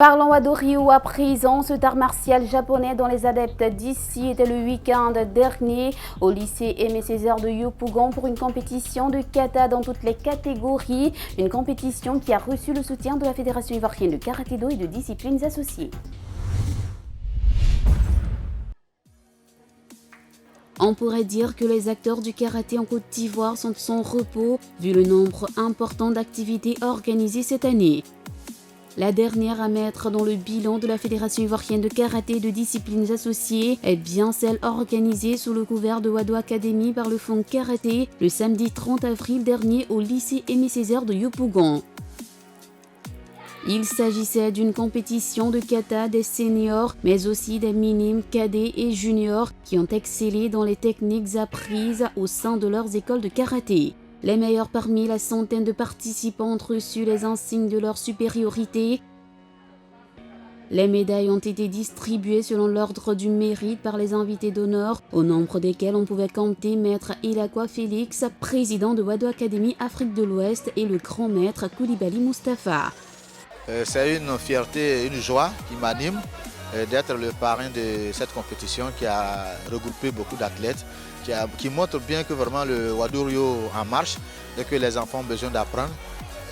Parlons Wado Ryu à présent. Ce art martial japonais dont les adeptes d'ici étaient le week-end dernier au lycée Aimé Césaire de Yopougon pour une compétition de kata dans toutes les catégories. Une compétition qui a reçu le soutien de la Fédération ivoirienne de karaté-do et de disciplines associées. On pourrait dire que les acteurs du karaté en Côte d'Ivoire sont sans repos, vu le nombre important d'activités organisées cette année. La dernière à mettre dans le bilan de la Fédération ivoirienne de karaté et de disciplines associées est bien celle organisée sous le couvert de Wado Academy par le Fonds Karaté le samedi 30 avril dernier au lycée Aimé Césaire de Yopougon. Il s'agissait d'une compétition de kata des seniors, mais aussi des minimes, cadets et juniors qui ont excellé dans les techniques apprises au sein de leurs écoles de karaté. Les meilleurs parmi la centaine de participants ont reçu les insignes de leur supériorité. Les médailles ont été distribuées selon l'ordre du mérite par les invités d'honneur, au nombre desquels on pouvait compter Maître Ilakwa Félix, président de Wado Academy Afrique de l'Ouest, et le grand maître Koulibaly Moustapha. C'est une fierté et une joie qui m'anime d'être le parrain de cette compétition qui a regroupé beaucoup d'athlètes, qui montre bien que vraiment le Wado Ryu en marche et que les enfants ont besoin d'apprendre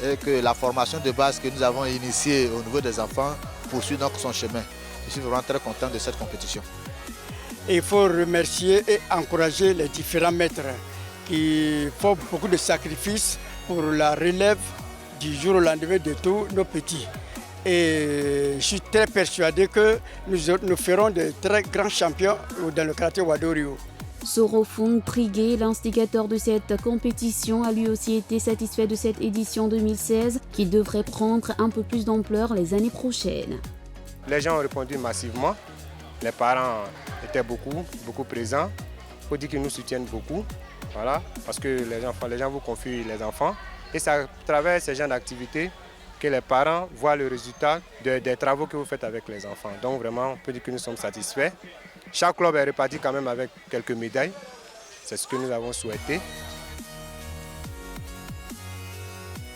et que la formation de base que nous avons initiée au niveau des enfants poursuit donc son chemin. Je suis vraiment très content de cette compétition. Il faut remercier et encourager les différents maîtres qui font beaucoup de sacrifices pour la relève du jour au lendemain de tous nos petits. Et je suis très persuadé que nous ferons de très grands champions dans le karaté Wado Ryu. Sorofung Trigué, l'instigateur de cette compétition, a lui aussi été satisfait de cette édition 2016 qui devrait prendre un peu plus d'ampleur les années prochaines. Les gens ont répondu massivement, les parents étaient beaucoup présents. Il faut dire qu'ils nous soutiennent beaucoup, voilà, parce que les gens vous confient les enfants. Et c'est à travers ces genres d'activités que les parents voient le résultat des travaux que vous faites avec les enfants. Donc vraiment, on peut dire que nous sommes satisfaits. Chaque club est reparti quand même avec quelques médailles. C'est ce que nous avons souhaité.